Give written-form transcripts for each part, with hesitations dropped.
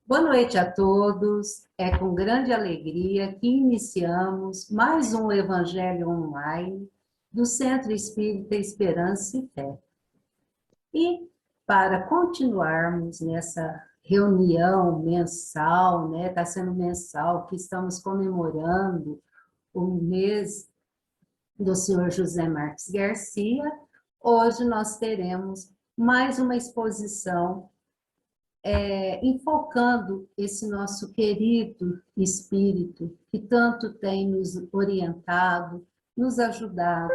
Boa noite a todos. É com grande alegria que iniciamos mais um Evangelho online do Centro Espírita Esperança e Fé. E para continuarmos nessa reunião mensal, né? Está sendo mensal, que estamos comemorando o mês do senhor José Marques Garcia. Hoje nós teremos mais uma exposição enfocando esse nosso querido espírito que tanto tem nos orientado, nos ajudado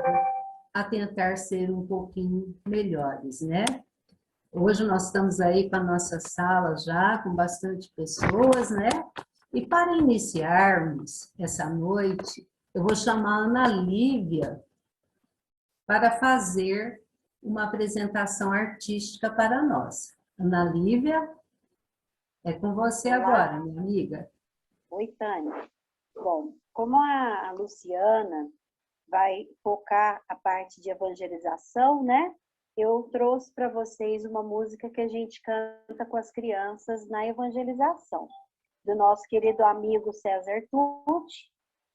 a tentar ser um pouquinho melhores, né? Hoje nós estamos aí com a nossa sala já, com bastante pessoas, né? E para iniciarmos essa noite, eu vou chamar a Ana Lívia para fazer uma apresentação artística para nós. Ana Lívia, é com você Olá. agora, minha amiga. Oi, Tânia. Bom, como a Luciana vai focar a parte de evangelização, né? Eu trouxe para vocês uma música que a gente canta com as crianças na evangelização, do nosso querido amigo César Tucci.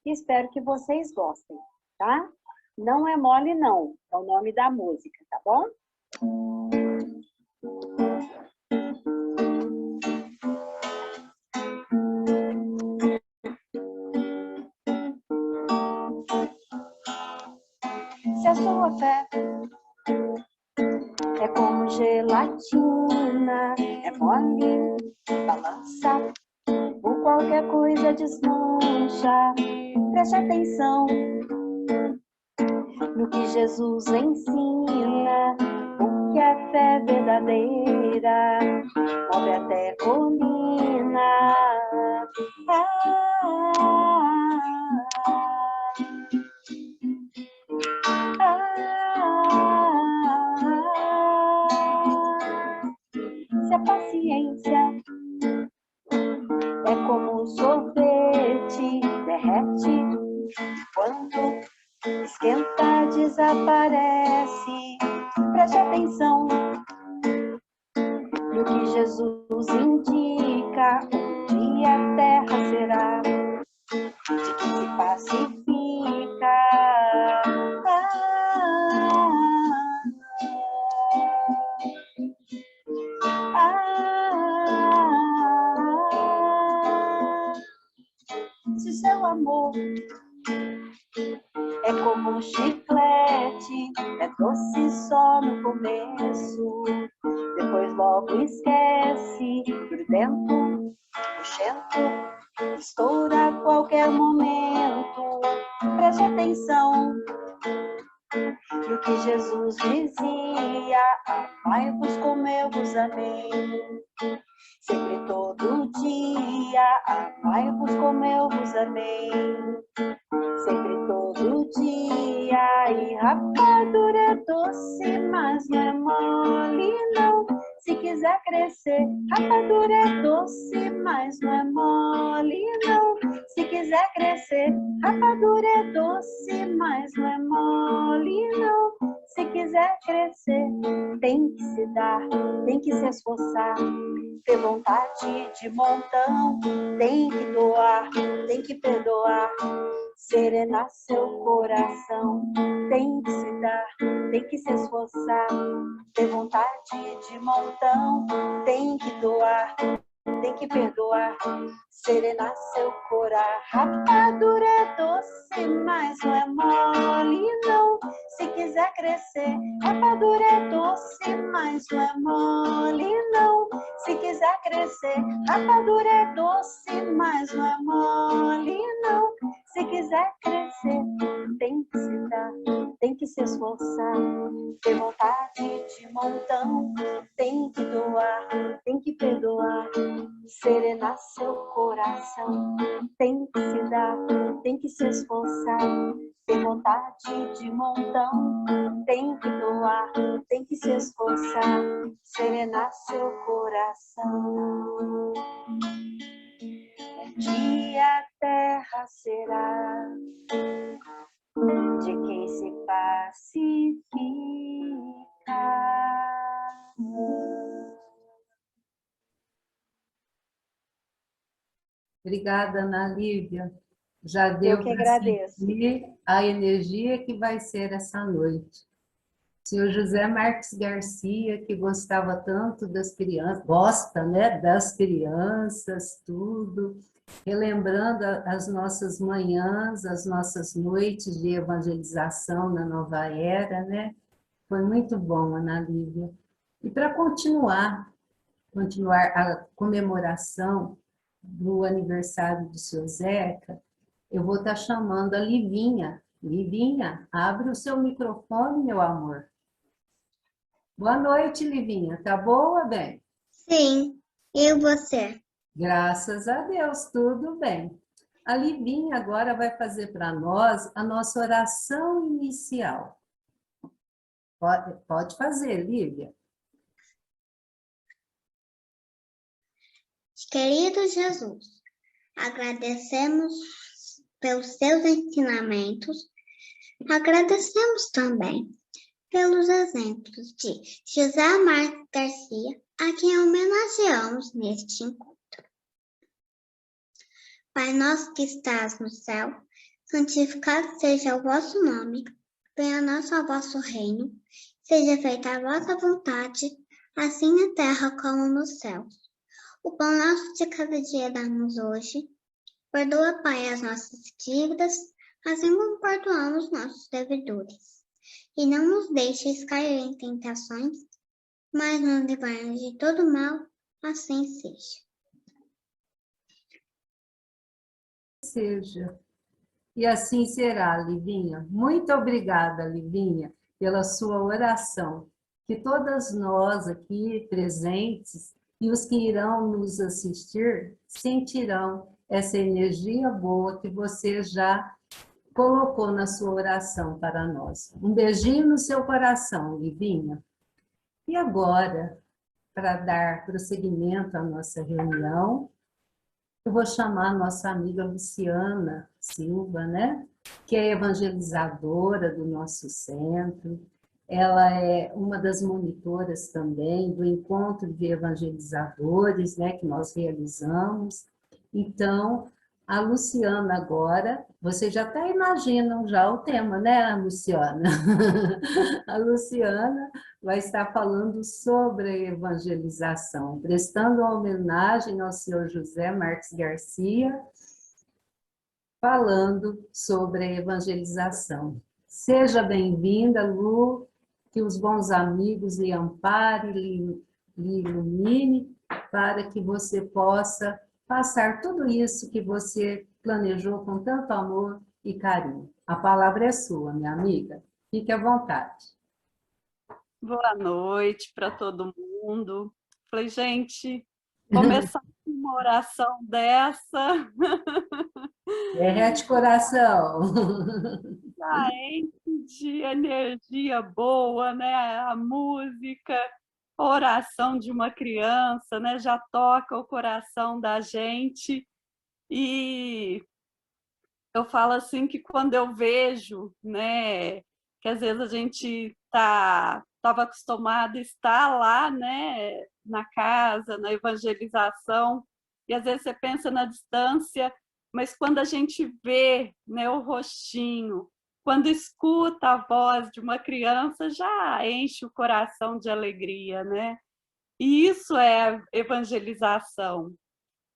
Espero que vocês gostem, tá? Não é mole, não. É o nome da música, tá bom? Se a sua fé é como gelatina, é mole, balança, ou qualquer coisa desmancha. Preste atenção no que Jesus ensina, porque a fé verdadeira move até colina. Se a paciência é como um sorvete, derrete, quando esquenta, desaparece. Preste atenção no que Jesus indica. Um dia a terra será de quem se pacifica. Se seu amor é como um chiclete, é doce só no começo, depois logo esquece, grudento, nojento, estoura a qualquer momento. Preste atenção no que Jesus dizia: amai-vos como eu vos amei. Sempre todo dia, amai-vos como eu vos amei. Sempre todo dia. E rapadura é doce, mas não é mole, não. Se quiser crescer, rapadura é doce, mas não é mole, não. Se quiser crescer, rapadura é doce, mas não é mole, não. Se quiser crescer, tem que se dar, tem que se esforçar, ter vontade de montão, tem que doar, tem que perdoar, serenar seu coração, tem que se dar, tem que se esforçar, ter vontade de montão, tem que doar, tem que perdoar, serenar seu coração. Rapadura é doce, mas não é mole, não. Se quiser crescer, rapadura é doce, mas não é mole, não. Se quiser crescer, rapadura é doce, mas não é mole, não. Se quiser crescer, tem que se dar, tem que se esforçar, ter vontade de montão, tem que doar, tem que perdoar, serenar seu coração, tem que se dar, tem que se esforçar, ter vontade de montão, tem que doar, tem que se esforçar, serenar seu coração. Um dia a terra será de quem se pacifica. Obrigada, Ana Lívia. Já Eu deu que para agradeço. sentir a energia que vai ser essa noite. Senhor José Marques Garcia, que gostava tanto das crianças, gosta, né, das crianças, tudo, relembrando as nossas manhãs, as nossas noites de evangelização na nova era, né? Foi muito bom, Ana Lívia. E para continuar a comemoração do aniversário do seu Zeca, eu vou estar chamando a Livinha. Livinha, abre o seu microfone, meu amor. Boa noite, Livinha. Tá boa, bem? Sim, e você? Graças a Deus, tudo bem. A Livinha agora vai fazer para nós a nossa oração inicial. Pode fazer, Lívia. Querido Jesus, agradecemos pelos seus ensinamentos, agradecemos também pelos exemplos de José Marques Garcia, a quem homenageamos neste encontro. Pai nosso que estás no céu, santificado seja o vosso nome, venha a nós o vosso reino, seja feita a vossa vontade, assim na terra como no céu. O pão nosso de cada dia dá-nos hoje. Perdoa, Pai, as nossas dívidas, assim como perdoamos nossos devedores. E não nos deixes cair em tentações, mas nos livrai de todo mal, assim seja. Seja. E assim será, Livinha. Muito obrigada, Livinha, pela sua oração. Que todas nós aqui presentes e os que irão nos assistir sentirão essa energia boa que você já colocou na sua oração para nós. Um beijinho no seu coração, Livinha. E agora, para dar prosseguimento à nossa reunião, eu vou chamar a nossa amiga Luciana Silva, né? Que é evangelizadora do nosso centro. Ela é uma das monitoras também do encontro de evangelizadores, né, que nós realizamos. Então, a Luciana agora, vocês já até imaginam já o tema, né, Luciana? A Luciana vai estar falando sobre a evangelização, prestando homenagem ao senhor José Marques Garcia, falando sobre a evangelização. Seja bem-vinda, Lu, que os bons amigos lhe amparem, lhe ilumine, para que você possa passar tudo isso que você planejou com tanto amor e carinho. A palavra é sua, minha amiga. Fique à vontade. Boa noite para todo mundo. Falei, gente, começar uma oração dessa, Derrete coração. já enche de energia boa, né? A música, a oração de uma criança, né? Já toca o coração da gente. E eu falo assim que quando eu vejo, né, que às vezes a gente estava acostumado a estar lá, né, na casa, na evangelização, e às vezes você pensa na distância, mas quando a gente vê, né, o rostinho, quando escuta a voz de uma criança, já enche o coração de alegria, né? E isso é evangelização.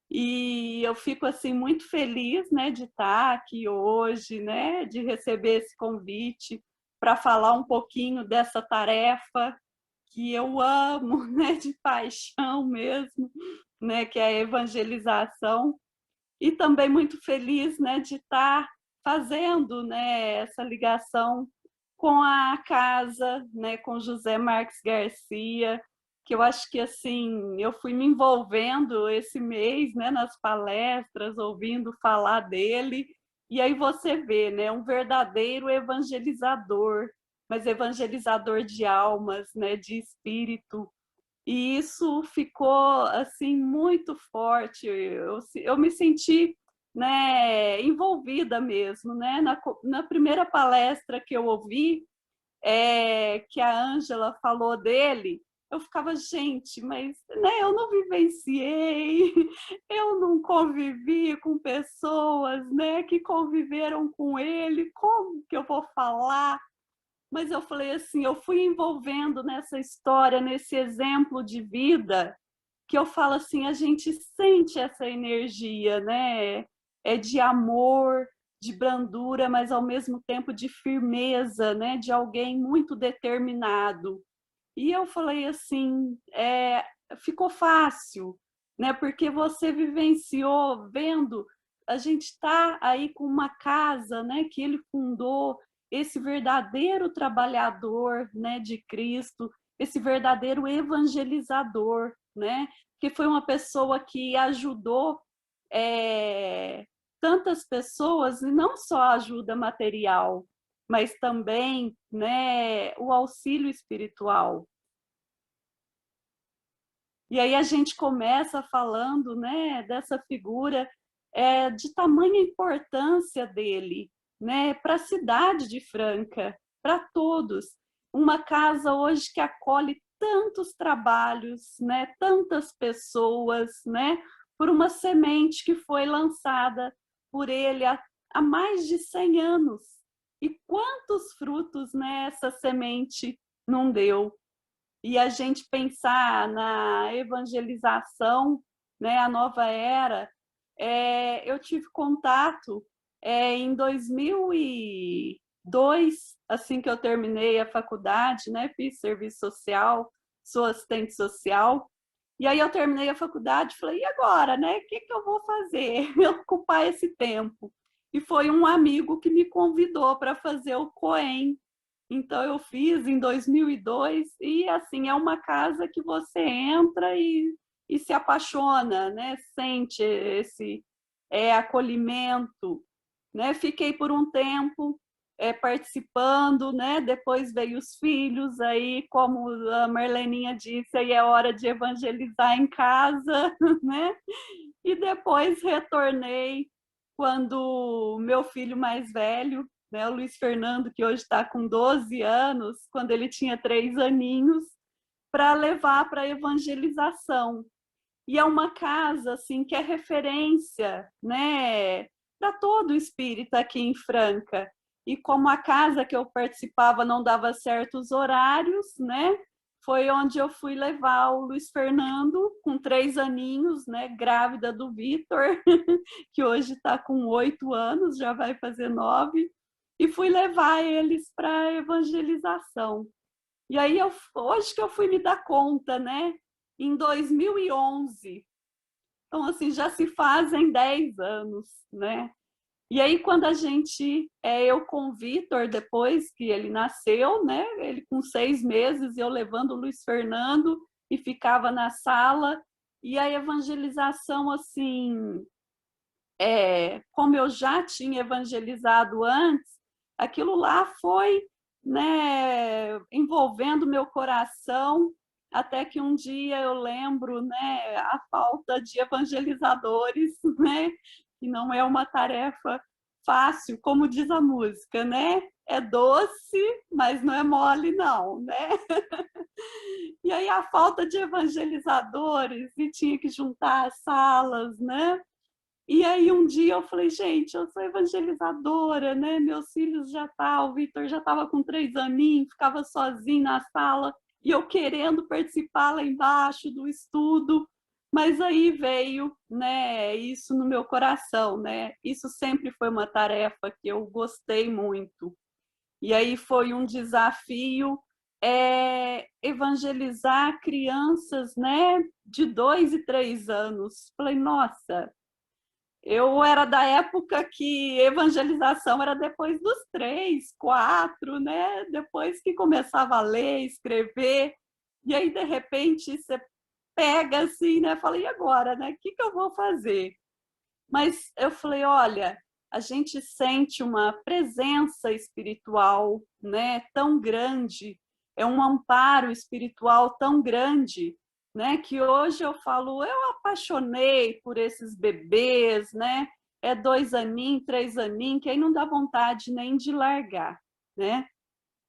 E eu fico assim muito feliz, né, de estar aqui hoje, né, de receber esse convite para falar um pouquinho dessa tarefa que eu amo, né, de paixão mesmo, né, que é a evangelização. E também muito feliz, né, de estar fazendo, né, essa ligação com a casa, né, com José Marques Garcia, que eu acho que assim, eu fui me envolvendo esse mês, né, nas palestras, ouvindo falar dele, e aí você vê, né, um verdadeiro evangelizador, mas evangelizador de almas, né, de espírito. E isso ficou assim muito forte. Eu me senti, né, envolvida mesmo, né? Na primeira palestra que eu ouvi, que a Ângela falou dele, eu ficava, gente, mas né, eu não vivenciei, eu não convivi com pessoas, né, que conviveram com ele, como que eu vou falar? Mas eu falei assim, eu fui envolvendo nessa história, nesse exemplo de vida, que eu falo assim, a gente sente essa energia, né? É de amor, de brandura, mas ao mesmo tempo de firmeza, né? De alguém muito determinado. E eu falei assim, ficou fácil, né? Porque você vivenciou, vendo, a gente está aí com uma casa, né? Que ele fundou, esse verdadeiro trabalhador, né? De Cristo, esse verdadeiro evangelizador, né? Que foi uma pessoa que ajudou tantas pessoas, e não só ajuda material, mas também, né, o auxílio espiritual. E aí a gente começa falando, né, dessa figura de tamanha importância dele, né, para a cidade de Franca, para todos. Uma casa hoje que acolhe tantos trabalhos, né, tantas pessoas, né, por uma semente que foi lançada por ele há mais de 100 anos. E quantos frutos, né, essa semente não deu? E a gente pensar na evangelização, né, a nova era, eu tive contato em 2002, assim que eu terminei a faculdade, né, fiz serviço social, sou assistente social, e aí eu terminei a faculdade e falei, e agora, né, o que eu vou fazer? Eu ocupar esse tempo. E foi um amigo que me convidou para fazer o COEM. Então eu fiz em 2002 e assim é uma casa que você entra e se apaixona, né? Sente esse acolhimento, né? Fiquei por um tempo participando, né? Depois veio os filhos, aí como a Marleninha disse, aí é hora de evangelizar em casa, né? E depois retornei quando meu filho mais velho, né, o Luiz Fernando, que hoje está com 12 anos, quando ele tinha 3 aninhos, para levar para a evangelização. E é uma casa assim que é referência, né, para todo espírita aqui em Franca. E como a casa que eu participava não dava certos horários, né, foi onde eu fui levar o Luiz Fernando, com 3 aninhos, né, grávida do Vitor, que hoje está com 8 anos, já vai fazer 9, e fui levar eles para a evangelização. E aí, hoje que eu fui me dar conta, né, em 2011, então assim, já se fazem 10 anos, né? E aí, quando a gente, eu com o Vitor, depois que ele nasceu, né? Ele com 6 meses, eu levando o Luiz Fernando e ficava na sala. E a evangelização, assim, como eu já tinha evangelizado antes, aquilo lá foi, né, envolvendo meu coração, até que um dia eu lembro, né, a falta de evangelizadores, né, que não é uma tarefa fácil, como diz a música, né? É doce, mas não é mole, não, né? E aí a falta de evangelizadores, e tinha que juntar as salas, né? E aí um dia eu falei, gente, eu sou evangelizadora, né? Meus filhos o Vitor já estava com 3 aninhos, ficava sozinho na sala, e eu querendo participar lá embaixo do estudo, mas aí veio, né, isso no meu coração, né? Isso sempre foi uma tarefa que eu gostei muito. E aí foi um desafio evangelizar crianças, né, de 2 e 3 anos. Falei, nossa, eu era da época que evangelização era depois dos 3, 4, né? Depois que começava a ler, escrever. E aí, de repente, você pega assim, né? Fala, e agora, né? O que eu vou fazer? Mas eu falei, olha, a gente sente uma presença espiritual, né? Tão grande, é um amparo espiritual tão grande, né, que hoje eu falo, eu apaixonei por esses bebês, né, 2 aninhos, 3 aninhos, que aí não dá vontade nem de largar, né.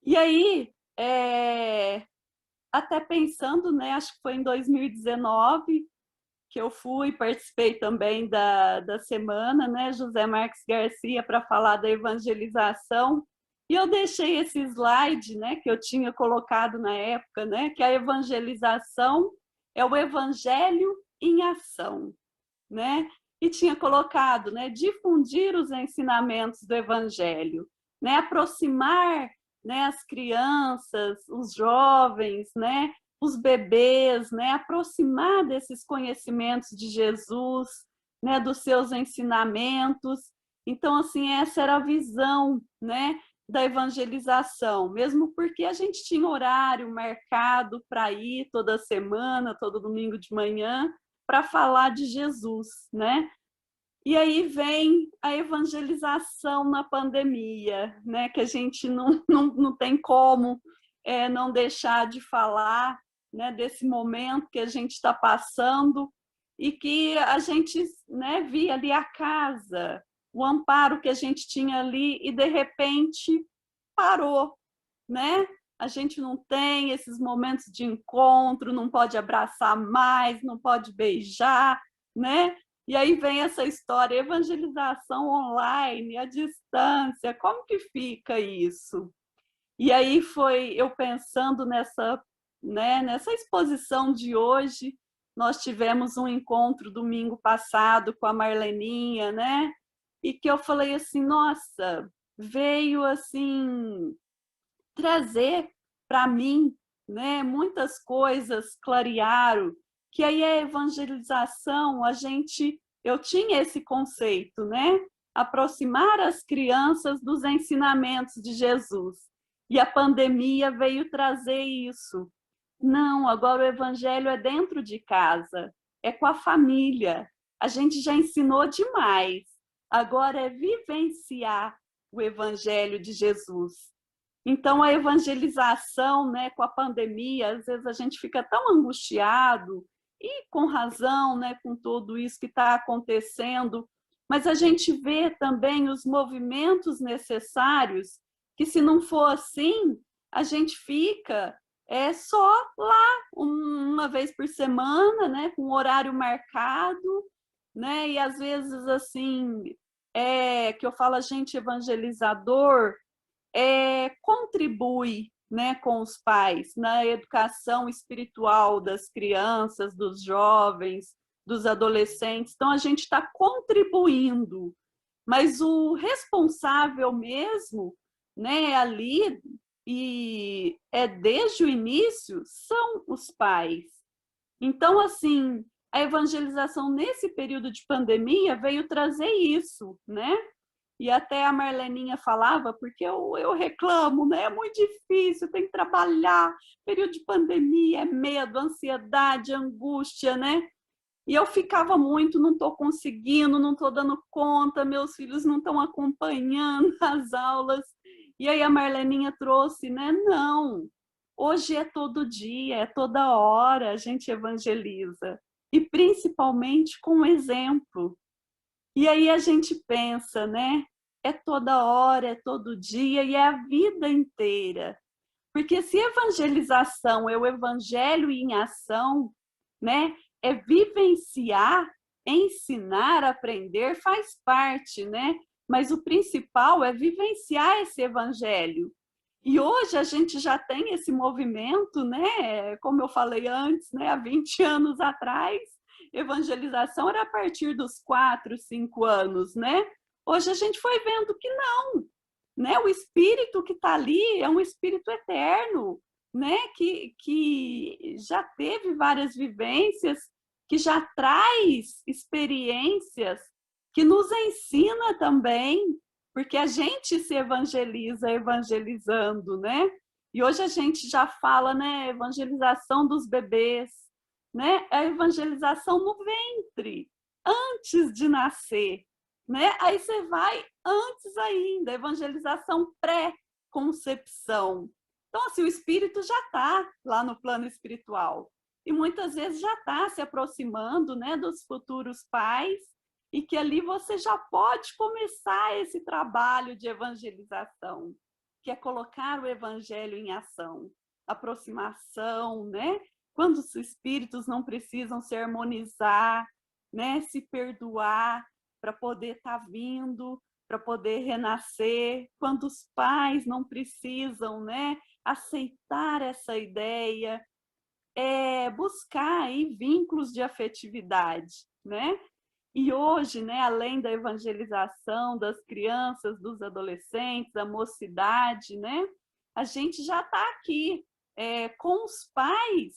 E aí, até pensando, né, acho que foi em 2019 que eu participei também da semana, né, José Marques Garcia, para falar da evangelização, e eu deixei esse slide, né, que eu tinha colocado na época, né, que a evangelização é o evangelho em ação, né, e tinha colocado, né, difundir os ensinamentos do evangelho, né, aproximar, né, as crianças, os jovens, né, os bebês, né, aproximar desses conhecimentos de Jesus, né, dos seus ensinamentos. Então, assim, essa era a visão, né, da evangelização, mesmo porque a gente tinha horário marcado para ir toda semana, todo domingo de manhã, para falar de Jesus, né? E aí vem a evangelização na pandemia, né? Que a gente não tem como não deixar de falar, né? Desse momento que a gente está passando e que a gente, né, via ali a casa, o amparo que a gente tinha ali e de repente parou, né? A gente não tem esses momentos de encontro, não pode abraçar mais, não pode beijar, né? E aí vem essa história, evangelização online, à distância, como que fica isso? E aí foi eu pensando nessa, né, nessa exposição de hoje, nós tivemos um encontro domingo passado com a Marleninha, né? E que eu falei assim, nossa, veio assim trazer para mim, né, muitas coisas clarearam, que aí a evangelização, eu tinha esse conceito, né, aproximar as crianças dos ensinamentos de Jesus. E a pandemia veio trazer isso. Não, agora o evangelho é dentro de casa, é com a família. A gente já ensinou demais. Agora é vivenciar o evangelho de Jesus. Então, a evangelização, né, com a pandemia, às vezes a gente fica tão angustiado, e com razão, né, com tudo isso que está acontecendo, mas a gente vê também os movimentos necessários, que se não for assim, a gente fica só lá, uma vez por semana, né, com horário marcado, né, e às vezes, assim, que eu falo, a gente evangelizador, contribui, né, com os pais na educação espiritual das crianças, dos jovens, dos adolescentes. Então, a gente está contribuindo, mas o responsável mesmo, né, ali, e desde o início, são os pais. Então, assim, a evangelização nesse período de pandemia veio trazer isso, né? E até a Marleninha falava, porque eu reclamo, né? É muito difícil, tem que trabalhar, período de pandemia, é medo, ansiedade, angústia, né? E eu ficava muito, não estou conseguindo, não estou dando conta, meus filhos não estão acompanhando as aulas. E aí a Marleninha trouxe, né? Não, hoje é todo dia, é toda hora a gente evangeliza. E principalmente com exemplo. E aí a gente pensa, né? É toda hora, é todo dia e é a vida inteira. Porque se evangelização é o evangelho em ação, né? É vivenciar, ensinar, aprender, faz parte, né? Mas o principal é vivenciar esse evangelho. E hoje a gente já tem esse movimento, né? Como eu falei antes, né? Há 20 anos atrás, evangelização era a partir dos 4, 5 anos, né? Hoje a gente foi vendo que não, né? O espírito que está ali é um espírito eterno, né? Que já teve várias vivências, que já traz experiências, que nos ensina também, porque a gente se evangeliza evangelizando, né? E hoje a gente já fala, né? Evangelização dos bebês, né? A evangelização no ventre, antes de nascer, né? Aí você vai antes ainda, evangelização pré-concepção. Então, assim, o espírito já está lá no plano espiritual. E muitas vezes já está se aproximando, né, dos futuros pais, e que ali você já pode começar esse trabalho de evangelização, que é colocar o evangelho em ação. aproximação, né? Quando os espíritos não precisam se harmonizar, né? Se perdoar para poder estar vindo, para poder renascer. Quando os pais não precisam, né? Aceitar essa ideia, buscar aí vínculos de afetividade, né? E hoje, né, além da evangelização das crianças, dos adolescentes, da mocidade, né, a gente já está aqui com os pais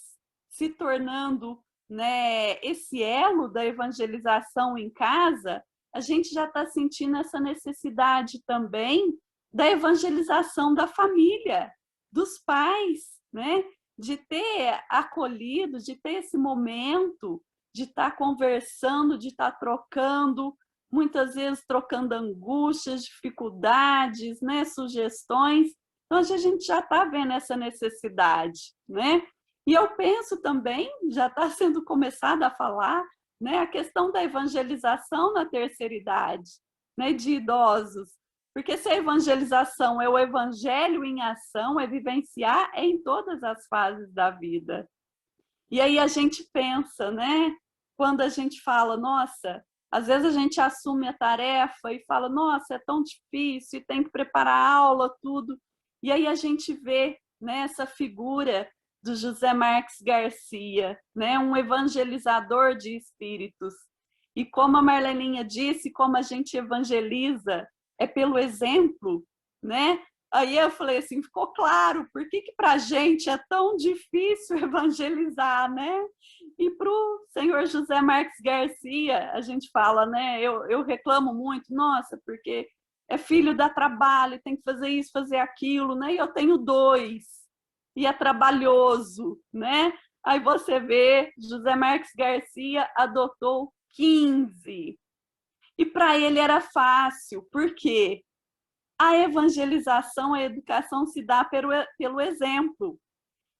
se tornando, né, esse elo da evangelização em casa. A gente já está sentindo essa necessidade também da evangelização da família, dos pais, né, de ter acolhido, de ter esse momento, de estar conversando, de estar trocando, muitas vezes trocando angústias, dificuldades, né, sugestões. Então, a gente já está vendo essa necessidade, né? E eu penso também, já está sendo começado a falar, né, a questão da evangelização na terceira idade, né, de idosos. Porque se a evangelização é o evangelho em ação, é vivenciar em todas as fases da vida. E aí a gente pensa, né? Quando a gente fala, nossa, às vezes a gente assume a tarefa e fala, nossa, é tão difícil, e tem que preparar a aula, tudo. E aí a gente vê, né, essa figura do José Marques Garcia, né, um evangelizador de espíritos. E como a Marleninha disse, como a gente evangeliza é pelo exemplo, né? Aí eu falei assim, ficou claro, por que para a gente é tão difícil evangelizar, né? E para o senhor José Marques Garcia, a gente fala, né? Eu reclamo muito, nossa, porque é filho, dá trabalho, tem que fazer isso, fazer aquilo, né? E eu tenho 2, e é trabalhoso, né? Aí você vê, José Marques Garcia adotou 15. E para ele era fácil, porque a evangelização, a educação se dá pelo exemplo.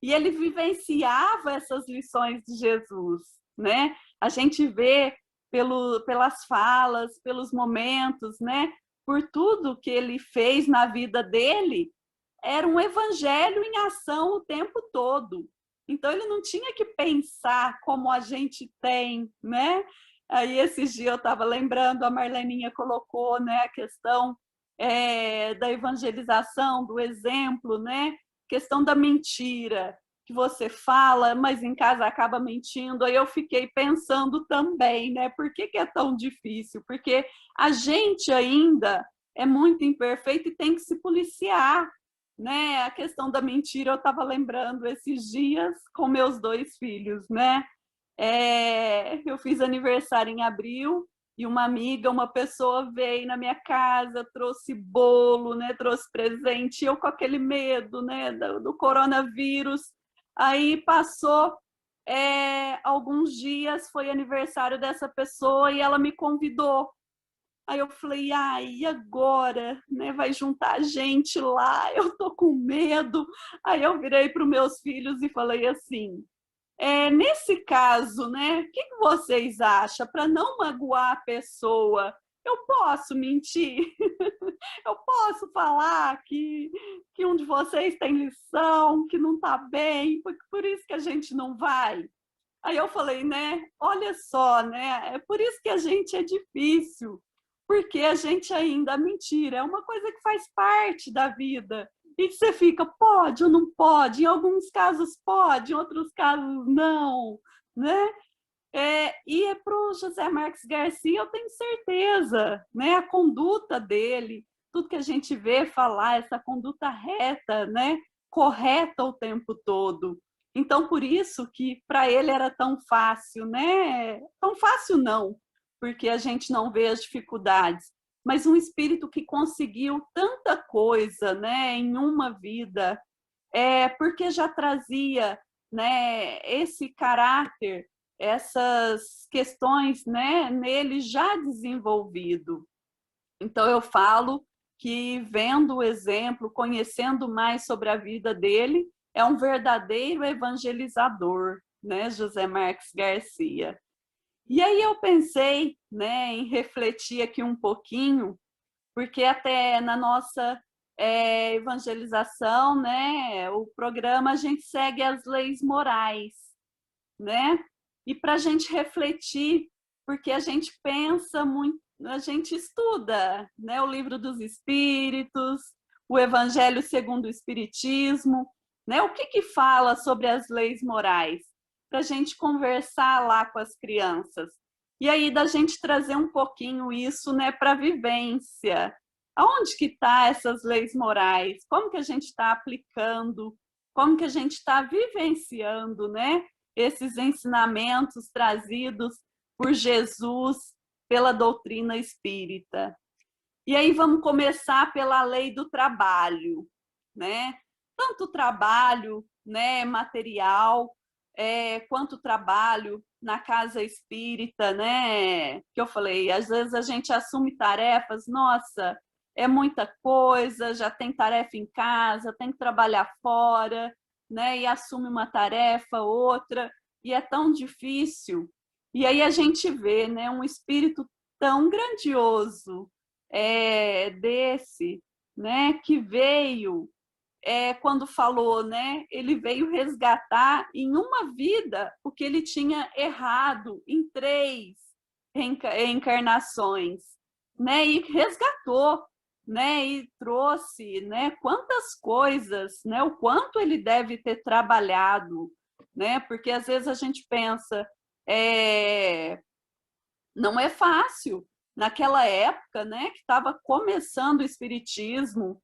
E ele vivenciava essas lições de Jesus, né? A gente vê pelas falas, pelos momentos, né? Por tudo que ele fez na vida dele, era um evangelho em ação o tempo todo. Então ele não tinha que pensar como a gente tem, né? Aí esses dias eu estava lembrando, a Marleninha colocou, né, a questão da evangelização, do exemplo, né? Questão da mentira, que você fala, mas em casa acaba mentindo. Aí eu fiquei pensando também, né? Por que é tão difícil? Porque a gente ainda é muito imperfeito e tem que se policiar, né? A questão da mentira, eu estava lembrando esses dias com meus 2 filhos, né? Eu fiz aniversário em abril e uma amiga, uma pessoa veio na minha casa, trouxe bolo, né? Trouxe presente, eu com aquele medo, né? Do coronavírus. Aí passou alguns dias, foi aniversário dessa pessoa e ela me convidou. Aí eu falei, e agora? Né? Vai juntar gente lá, eu tô com medo. Aí eu virei para os meus filhos e falei assim, nesse caso, né, o que vocês acham? Para não magoar a pessoa, eu posso mentir? Eu posso falar que um de vocês tem lição, que não está bem, por isso que a gente não vai? Aí eu falei, né, olha só, né, é por isso que a gente é difícil, porque a gente ainda, mentira, é uma coisa que faz parte da vida. E que você fica, pode ou não pode? Em alguns casos pode, em outros casos não, né? E para o José Marques Garcia, eu tenho certeza, né? A conduta dele, tudo que a gente vê falar, essa conduta reta, né? Correta o tempo todo. Então, por isso que para ele era tão fácil, né? Tão fácil não, porque a gente não vê as dificuldades, mas um espírito que conseguiu tanta coisa, né, em uma vida, porque já trazia, né, esse caráter, essas questões, né, nele já desenvolvido. Então eu falo que vendo o exemplo, conhecendo mais sobre a vida dele, é um verdadeiro evangelizador, né, José Marques Garcia. E aí eu pensei, né, em refletir aqui um pouquinho, porque até na nossa evangelização, né, o programa, a gente segue as leis morais, né? E para a gente refletir, porque a gente pensa muito, a gente estuda, né, o Livro dos Espíritos, o Evangelho segundo o Espiritismo, né? O que fala sobre as leis morais? Para a gente conversar lá com as crianças. E aí da gente trazer um pouquinho isso, né, para a vivência. Aonde que está essas leis morais? Como que a gente está aplicando? Como que a gente está vivenciando, né, esses ensinamentos trazidos por Jesus, pela doutrina espírita? E aí vamos começar pela lei do trabalho, né? Tanto o trabalho, né, material, quanto o trabalho na casa espírita, né? Que eu falei, às vezes a gente assume tarefas, nossa, é muita coisa, já tem tarefa em casa, tem que trabalhar fora, né? E assume uma tarefa, outra, e é tão difícil. E aí a gente vê, né, um espírito tão grandioso, desse, né, que veio, quando falou, né, ele veio resgatar em uma vida o que ele tinha errado em 3 reencarnações, né, e resgatou, né, e trouxe, né, quantas coisas, né, o quanto ele deve ter trabalhado, né, porque às vezes a gente pensa, não é fácil. Naquela época, né, que estava começando o espiritismo,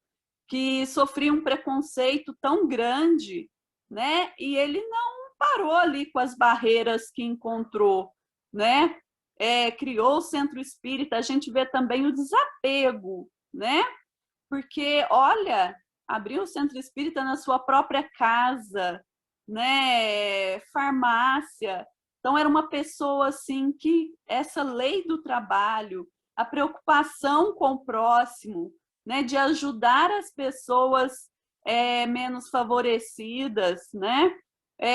que sofria um preconceito tão grande, né, e ele não parou ali com as barreiras que encontrou, né, criou o centro espírita. A gente vê também o desapego, né, porque, olha, abriu o centro espírita na sua própria casa, né, farmácia. Então, era uma pessoa assim que essa lei do trabalho, a preocupação com o próximo, né, de ajudar as pessoas menos favorecidas, né,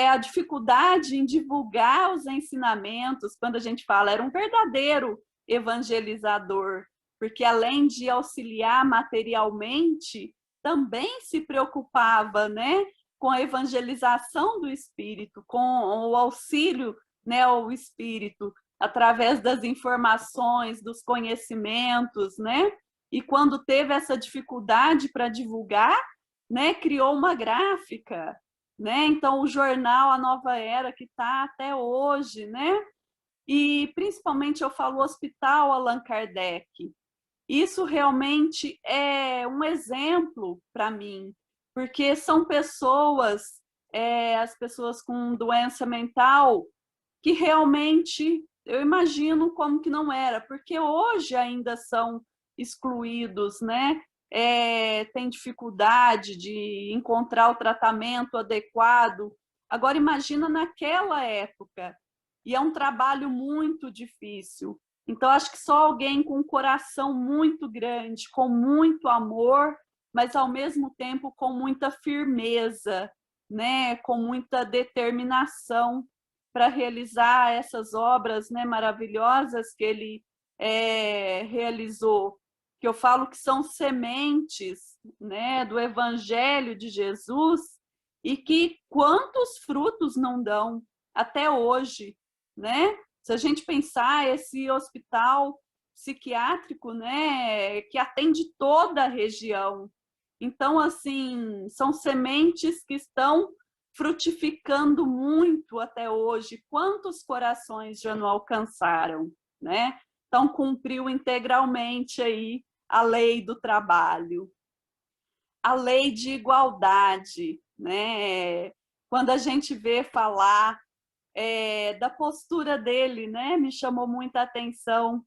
a dificuldade em divulgar os ensinamentos, quando a gente fala, era um verdadeiro evangelizador, porque além de auxiliar materialmente, também se preocupava, né, com a evangelização do espírito, com o auxílio, né, ao espírito, através das informações, dos conhecimentos, né? E quando teve essa dificuldade para divulgar, né, criou uma gráfica, né? Então o jornal A Nova Era, que está até hoje, né? E principalmente eu falo o Hospital Allan Kardec. Isso realmente é um exemplo para mim, porque são pessoas, as pessoas com doença mental, que realmente eu imagino como que não era, porque hoje ainda são excluídos, né? Tem dificuldade de encontrar o tratamento adequado. Agora imagina naquela época, e é um trabalho muito difícil. Então acho que só alguém com um coração muito grande, com muito amor, mas ao mesmo tempo com muita firmeza, né? Com muita determinação para realizar essas obras, né, maravilhosas que ele realizou, que eu falo que são sementes, né, do Evangelho de Jesus, e que quantos frutos não dão até hoje, né? Se a gente pensar esse hospital psiquiátrico, né, que atende toda a região. Então, assim, são sementes que estão frutificando muito até hoje. Quantos corações já não alcançaram, né? Então, cumpriu integralmente aí a lei do trabalho. A lei de igualdade, né? Quando a gente vê falar da postura dele, né? Me chamou muita atenção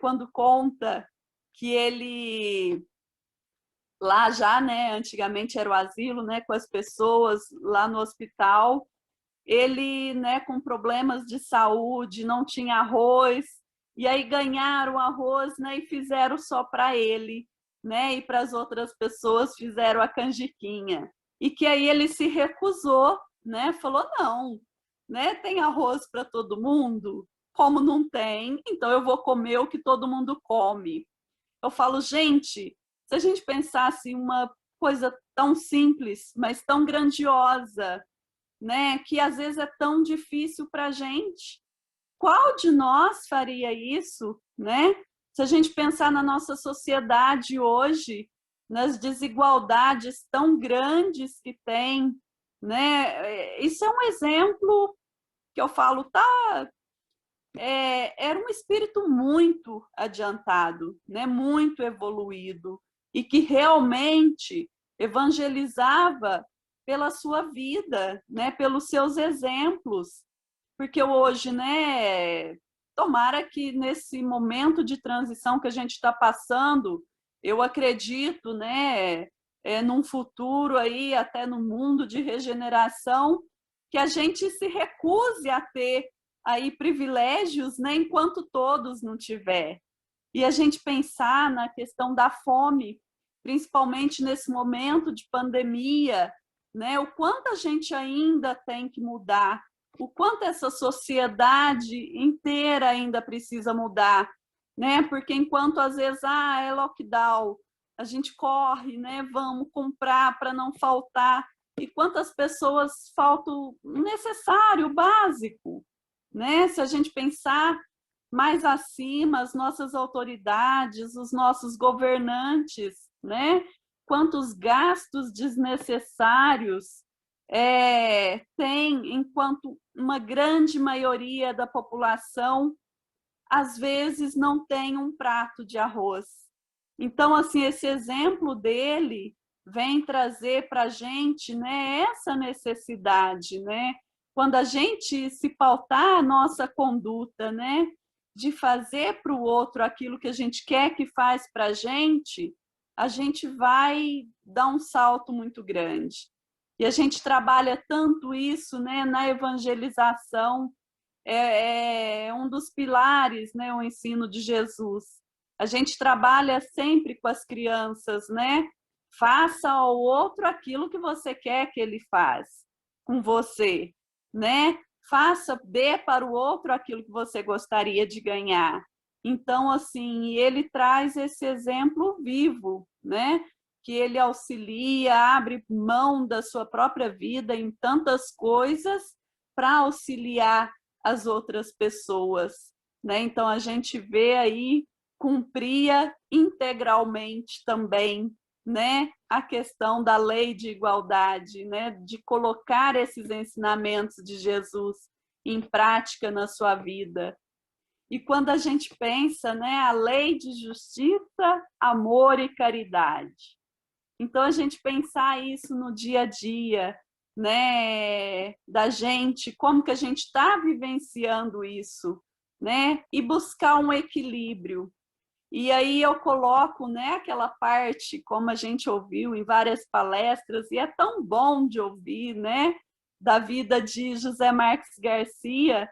quando conta que ele lá já, né, antigamente era o asilo, né, com as pessoas lá no hospital, ele, né, com problemas de saúde, não tinha arroz, e aí ganharam arroz, né, e fizeram só para ele, né, e para as outras pessoas fizeram a canjiquinha. E que aí ele se recusou, né, falou não, né, tem arroz para todo mundo? Como não tem, então eu vou comer o que todo mundo come. Eu falo, gente, se a gente pensasse uma coisa tão simples, mas tão grandiosa, né, que às vezes é tão difícil para a gente, qual de nós faria isso, né? Se a gente pensar na nossa sociedade hoje, nas desigualdades tão grandes que tem, né? Isso é um exemplo que eu falo, tá? Era um espírito muito adiantado, né? Muito evoluído, e que realmente evangelizava pela sua vida, né? Pelos seus exemplos. Porque hoje, né, tomara que nesse momento de transição que a gente está passando, eu acredito, né, num futuro aí, até no mundo de regeneração, que a gente se recuse a ter aí privilégios, né, enquanto todos não tiver. E a gente pensar na questão da fome, principalmente nesse momento de pandemia, né, o quanto a gente ainda tem que mudar, o quanto essa sociedade inteira ainda precisa mudar, né? Porque enquanto às vezes é lockdown, a gente corre, né? Vamos comprar para não faltar. E quantas pessoas faltam o necessário, o básico, né? Se a gente pensar mais acima, as nossas autoridades, os nossos governantes, né? Quantos gastos desnecessários tem, enquanto uma grande maioria da população, às vezes, não tem um prato de arroz. Então, assim, esse exemplo dele vem trazer para a gente, né, essa necessidade, né? Quando a gente se pautar a nossa conduta, né, de fazer para o outro aquilo que a gente quer que faz para a gente vai dar um salto muito grande. E a gente trabalha tanto isso, né, na evangelização, é um dos pilares, né, o ensino de Jesus. A gente trabalha sempre com as crianças, né? Faça ao outro aquilo que você quer que ele faz com você, né? Dê para o outro aquilo que você gostaria de ganhar. Então, assim, ele traz esse exemplo vivo, né? Que ele auxilia, abre mão da sua própria vida em tantas coisas para auxiliar as outras pessoas, né? Então a gente vê aí cumpria integralmente também, né, a questão da lei de igualdade, né, de colocar esses ensinamentos de Jesus em prática na sua vida. E quando a gente pensa, né, a lei de justiça, amor e caridade. Então, a gente pensar isso no dia a dia, né, da gente, como que a gente está vivenciando isso, né, e buscar um equilíbrio. E aí eu coloco, né, aquela parte, como a gente ouviu em várias palestras, e é tão bom de ouvir, né, da vida de José Marques Garcia,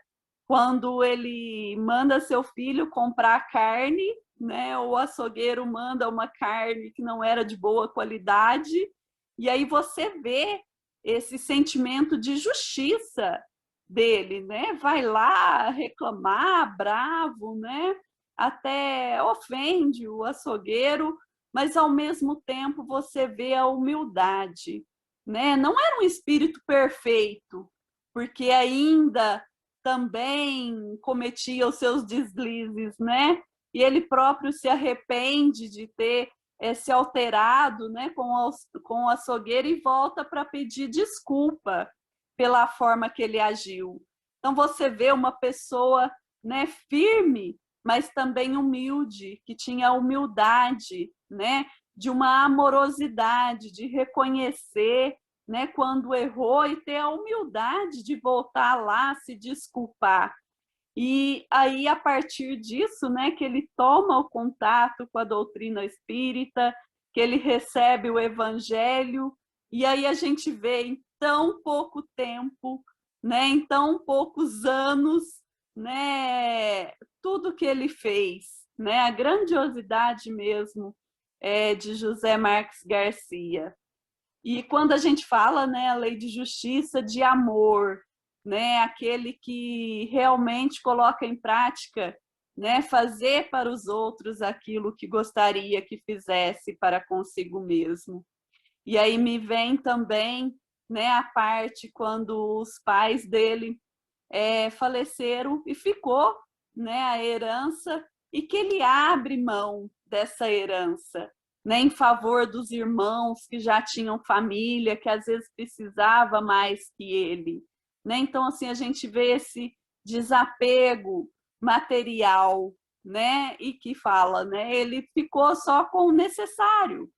quando ele manda seu filho comprar carne, né? O açougueiro manda uma carne que não era de boa qualidade, e aí você vê esse sentimento de justiça dele, né? Vai lá reclamar, bravo, né? Até ofende o açougueiro, mas ao mesmo tempo você vê a humildade, né? Não era um espírito perfeito, porque ainda também cometia os seus deslizes, né? E ele próprio se arrepende de ter se alterado, né, com o açougueiro e volta para pedir desculpa pela forma que ele agiu. Então você vê uma pessoa, né, firme, mas também humilde, que tinha humildade, né, de uma amorosidade, de reconhecer, né, quando errou e ter a humildade de voltar lá, se desculpar. E aí, a partir disso, né, que ele toma o contato com a doutrina espírita, que ele recebe o evangelho, e aí a gente vê em tão pouco tempo, né, em tão poucos anos, né, tudo que ele fez, né, a grandiosidade mesmo de José Marques Garcia. E quando a gente fala, né, a lei de justiça, de amor, né, aquele que realmente coloca em prática né? Fazer para os outros aquilo que gostaria que fizesse para consigo mesmo. E aí me vem também, né, a parte quando os pais dele faleceram e ficou, né, a herança, e que ele abre mão dessa herança, né, em favor dos irmãos que já tinham família, que às vezes precisava mais que ele, né? Então assim a gente vê esse desapego material, né? E que fala, né? Ele ficou só com o necessário.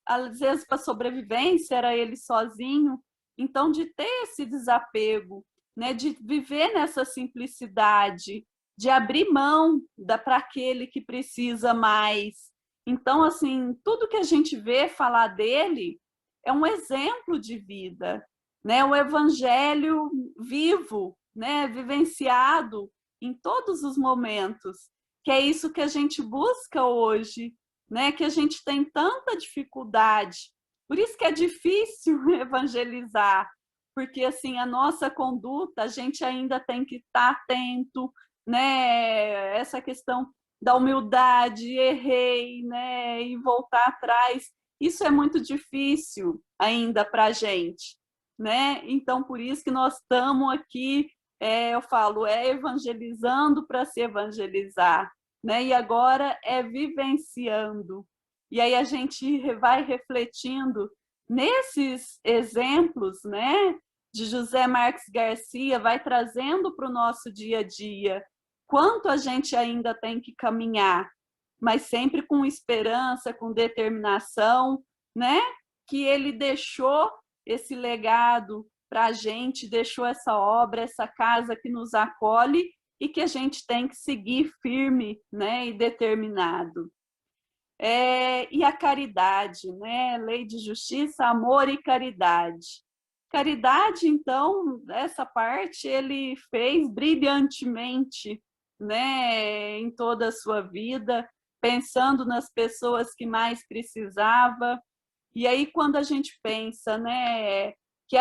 Às vezes para sobrevivência era ele sozinho. Então de ter esse desapego, né? De viver nessa simplicidade, de abrir mão para aquele que precisa mais. Então assim, tudo que a gente vê falar dele é um exemplo de vida, né? O evangelho vivo, né? Vivenciado em todos os momentos, que é isso que a gente busca hoje, né? Que a gente tem tanta dificuldade. Por isso que é difícil evangelizar, porque assim a nossa conduta, a gente ainda tem que estar atento, né? Essa questão da humildade, errei, né? E voltar atrás, isso é muito difícil ainda para a gente, né? Então por isso que nós estamos aqui, eu falo, evangelizando para se evangelizar, né? E agora é vivenciando. E aí a gente vai refletindo nesses exemplos, né, de José Marques Garcia, vai trazendo para o nosso dia a dia quanto a gente ainda tem que caminhar, mas sempre com esperança, com determinação, né? Que ele deixou esse legado para a gente, deixou essa obra, essa casa que nos acolhe e que a gente tem que seguir firme, né, e determinado. E a caridade, né? Lei de justiça, amor e caridade. Caridade, então, essa parte ele fez brilhantemente, né, em toda a sua vida, pensando nas pessoas que mais precisava. E aí quando a gente pensa, né, que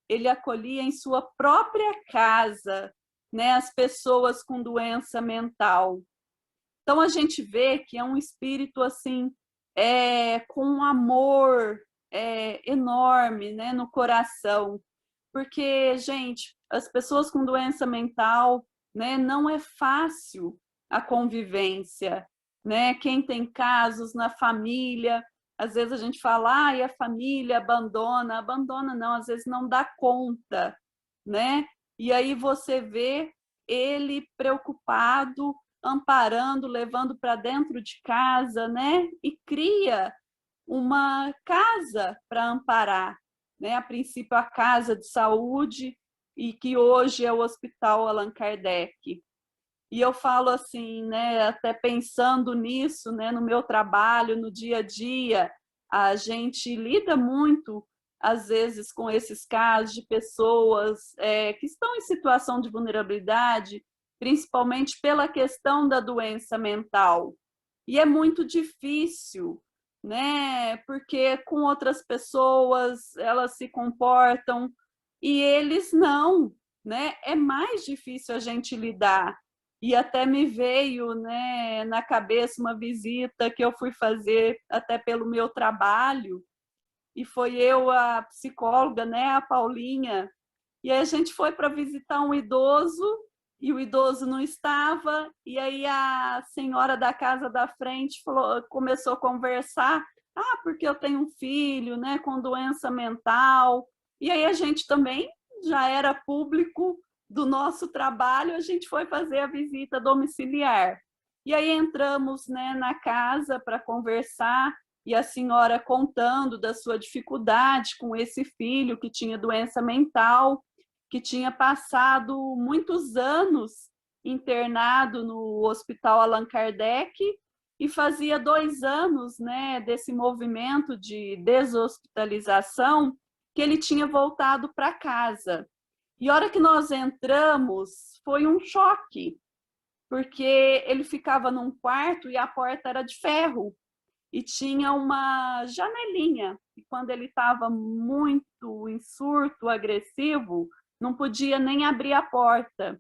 ele acolhia em sua própria casa, né, as pessoas com doença mental. Então a gente vê que é um espírito assim, com um amor enorme, né, no coração, porque gente, as pessoas com doença mental, né, não é fácil a convivência, né? Quem tem casos na família, às vezes a gente fala, a família abandona não, às vezes não dá conta, né? E aí você vê ele preocupado, amparando, levando para dentro de casa, né? E cria uma casa para amparar, né? A princípio a casa de saúde e que hoje é o Hospital Allan Kardec. E eu falo assim, né? Até pensando nisso, né? No meu trabalho, no dia a dia, a gente lida muito às vezes com esses casos de pessoas que estão em situação de vulnerabilidade, principalmente pela questão da doença mental. E é muito difícil, né? Porque com outras pessoas elas se comportam e eles não, né? É mais difícil a gente lidar. E até me veio, né, na cabeça uma visita que eu fui fazer até pelo meu trabalho, e foi eu, a psicóloga, né, a Paulinha, e aí a gente foi para visitar um idoso, e o idoso não estava, e aí a senhora da casa da frente começou a conversar, porque eu tenho um filho, né, com doença mental, e aí a gente também já era público do nosso trabalho, a gente foi fazer a visita domiciliar. E aí entramos, né, na casa para conversar, e a senhora contando da sua dificuldade com esse filho que tinha doença mental, que tinha passado muitos anos internado no Hospital Allan Kardec e fazia 2 anos, né, desse movimento de deshospitalização que ele tinha voltado para casa. E a hora que nós entramos, foi um choque, porque ele ficava num quarto e a porta era de ferro e tinha uma janelinha. E quando ele estava muito em surto agressivo, não podia nem abrir a porta.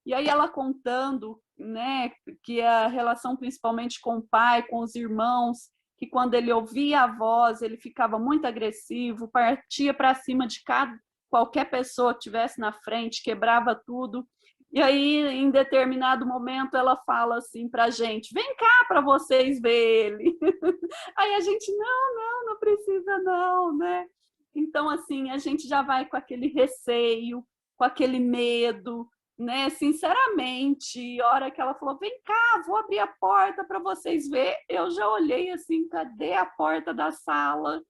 E aí ela contando, né, que a relação principalmente com o pai, com os irmãos, que quando ele ouvia a voz, ele ficava muito agressivo, partia para cima de qualquer pessoa que estivesse na frente, quebrava tudo. E aí, em determinado momento, ela fala assim para a gente, vem cá para vocês ver ele. Aí a gente, não precisa não, né? Então, assim, a gente já vai com aquele receio, com aquele medo, né? Sinceramente, a hora que ela falou, vem cá, vou abrir a porta para vocês ver, eu já olhei assim, cadê a porta da sala?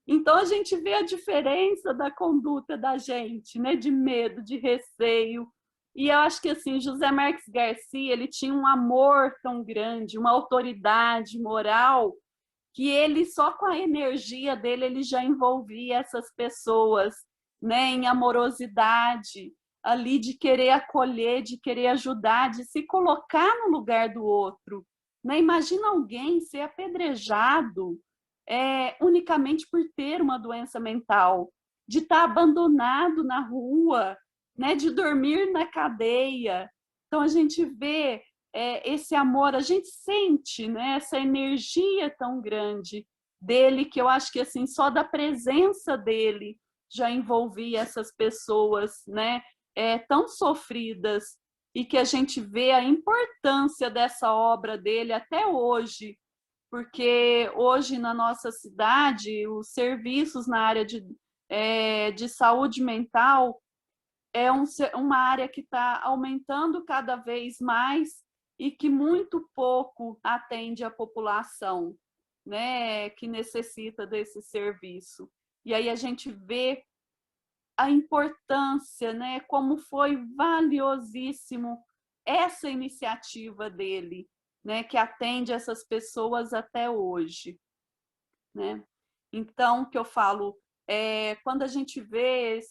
Então a gente vê a diferença da conduta da gente, né? De medo, de receio. E eu acho que assim, José Marques Garcia, ele tinha um amor tão grande, uma autoridade moral, que ele só com a energia dele ele já envolvia essas pessoas, né, em amorosidade, ali de querer acolher, de querer ajudar, de se colocar no lugar do outro, né? Imagina alguém ser apedrejado unicamente por ter uma doença mental, de estar abandonado na rua, né, de dormir na cadeia. Então a gente vê esse amor, a gente sente, né, essa energia tão grande dele, que eu acho que assim, só da presença dele já envolvia essas pessoas, né, tão sofridas, e que a gente vê a importância dessa obra dele até hoje, porque hoje na nossa cidade os serviços na área de saúde mental uma área que está aumentando cada vez mais e que muito pouco atende a população, né, que necessita desse serviço. E aí a gente vê a importância, né, como foi valiosíssimo essa iniciativa dele, né, que atende essas pessoas até hoje, né? Então, que eu falo, quando a gente vê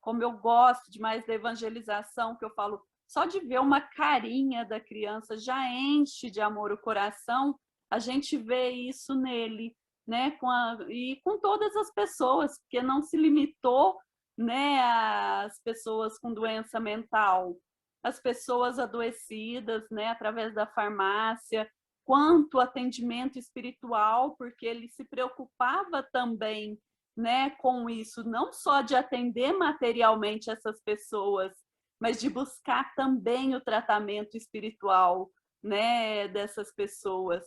como eu gosto demais da evangelização, que eu falo, só de ver uma carinha da criança já enche de amor o coração, a gente vê isso nele, né? E com todas as pessoas, porque não se limitou, né, às pessoas com doença mental, as pessoas adoecidas, né, através da farmácia, quanto atendimento espiritual, porque ele se preocupava também, né, com isso, não só de atender materialmente essas pessoas, mas de buscar também o tratamento espiritual, né, dessas pessoas.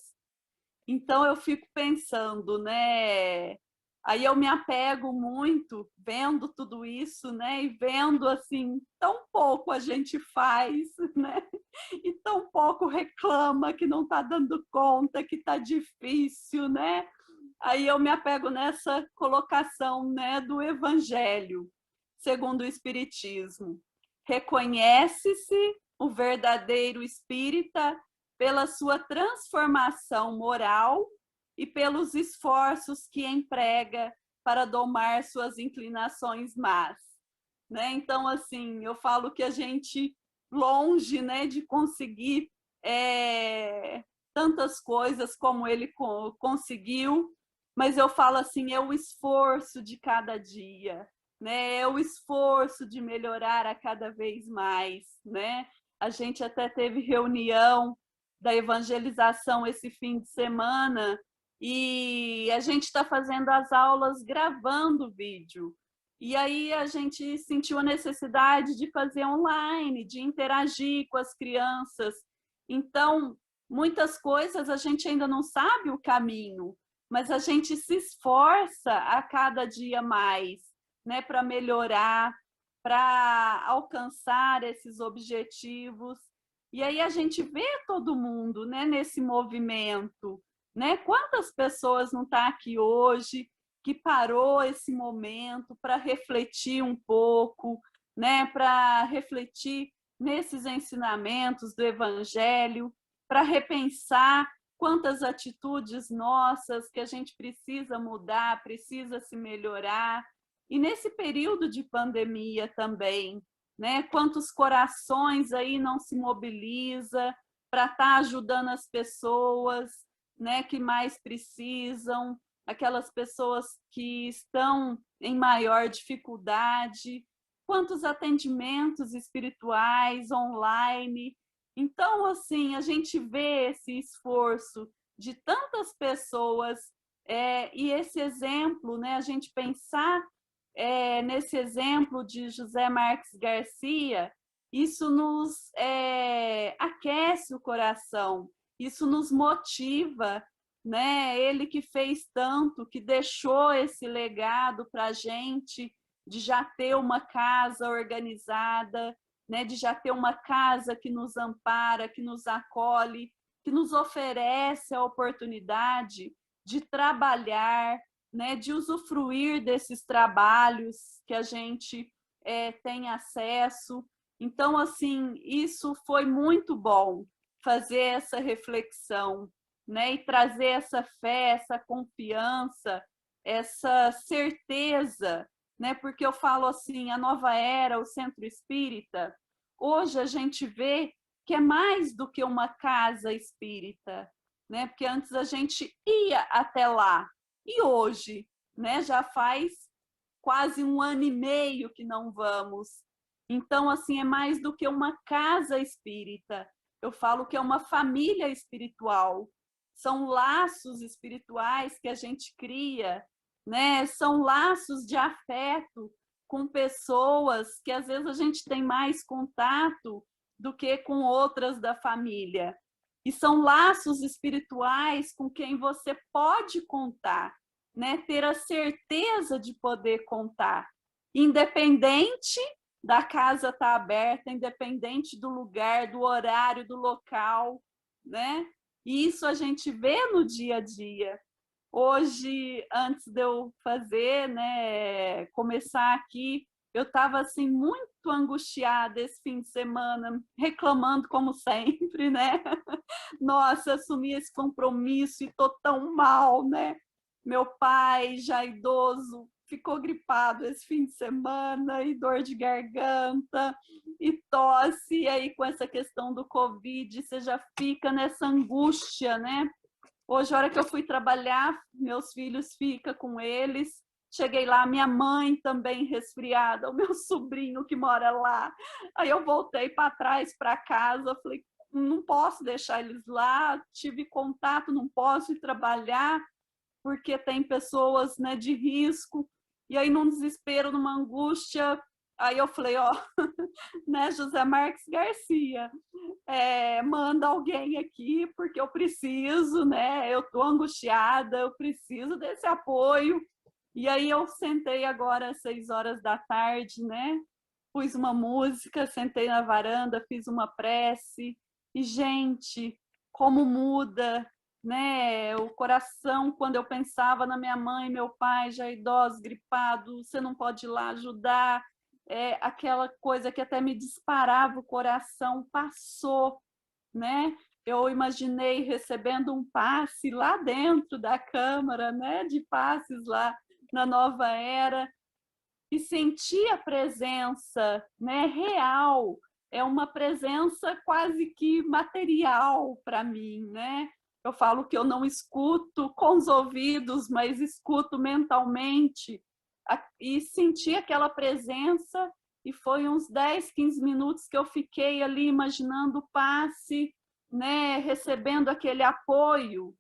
Então eu fico pensando, né, aí eu me apego muito vendo tudo isso, né, e vendo assim, tão pouco a gente faz, né, e tão pouco reclama que não está dando conta, que está difícil, né? Aí eu me apego nessa colocação, né, do Evangelho, segundo o Espiritismo. Reconhece-se o verdadeiro espírita pela sua transformação moral e pelos esforços que emprega para domar suas inclinações más, né? Então, assim, eu falo que a gente longe, né, de conseguir tantas coisas como ele conseguiu, mas eu falo assim, é o esforço de cada dia, né? É o esforço de melhorar a cada vez mais, né? A gente até teve reunião da evangelização esse fim de semana e a gente está fazendo as aulas gravando vídeo. E aí a gente sentiu a necessidade de fazer online, de interagir com as crianças. Então, muitas coisas a gente ainda não sabe o caminho, mas a gente se esforça a cada dia mais, né, para melhorar, para alcançar esses objetivos. E aí a gente vê todo mundo, né, nesse movimento, né? Quantas pessoas não estão aqui hoje que parou esse momento para refletir um pouco, né, para refletir nesses ensinamentos do Evangelho, para repensar quantas atitudes nossas que a gente precisa mudar, precisa se melhorar. E nesse período de pandemia também, né, quantos corações aí não se mobiliza para estar ajudando as pessoas, né, que mais precisam, aquelas pessoas que estão em maior dificuldade. quantos atendimentos espirituais online. Então, assim, a gente vê esse esforço de tantas pessoas e esse exemplo, né, a gente pensar nesse exemplo de José Marques Garcia, isso nos aquece o coração, isso nos motiva, né? Ele que fez tanto, que deixou esse legado para a gente, de já ter uma casa organizada, né? De já ter uma casa que nos ampara, que nos acolhe, que nos oferece a oportunidade de trabalhar, né? De usufruir desses trabalhos que a gente tem acesso. Então, assim, isso foi muito bom, fazer essa reflexão, né? E trazer essa fé, essa confiança, essa certeza, né? Porque eu falo assim, a Nova Era, o Centro Espírita, hoje a gente vê que é mais do que uma casa espírita, né? Porque antes a gente ia até lá, e hoje, né? Já faz quase 1 ano e meio que não vamos. Então, assim, é mais do que uma casa espírita. Eu falo que é uma família espiritual. São laços espirituais que a gente cria, né? São laços de afeto com pessoas que às vezes a gente tem mais contato do que com outras da família. E são laços espirituais com quem você pode contar, né? Ter a certeza de poder contar, independente da casa estar aberta, independente do lugar, do horário, do local, né? E isso a gente vê no dia a dia. Hoje, antes de eu fazer, né, começar aqui, eu estava assim muito angustiada esse fim de semana, reclamando como sempre, né? Nossa, assumi esse compromisso e tô tão mal, né? Meu pai, já idoso, ficou gripado esse fim de semana, e dor de garganta, e tosse, e aí com essa questão do Covid, você já fica nessa angústia, né? Hoje, a hora que eu fui trabalhar, meus filhos ficam com eles. Cheguei lá, minha mãe também resfriada, o meu sobrinho que mora lá. Aí eu voltei para trás, para casa, falei, não posso deixar eles lá, tive contato, não posso ir trabalhar, porque tem pessoas, né, de risco. E aí, num desespero, numa angústia, aí eu falei, ó, né, José Marques Garcia, manda alguém aqui, porque eu preciso, né, eu tô angustiada, eu preciso desse apoio. E aí eu sentei agora às 6 horas da tarde, né, pus uma música, sentei na varanda, fiz uma prece, e, gente, como muda, né? O coração, quando eu pensava na minha mãe, meu pai, já idosos, gripados, você não pode ir lá ajudar, aquela coisa que até me disparava o coração, passou, né? Eu imaginei recebendo um passe lá dentro da Câmara, né? De passes lá na Nova Era, e sentir a presença, né, real, é uma presença quase que material para mim, né? Eu falo que eu não escuto com os ouvidos, mas escuto mentalmente, e sentir aquela presença, e foi uns 10, 15 minutos que eu fiquei ali imaginando o passe, né, recebendo aquele apoio,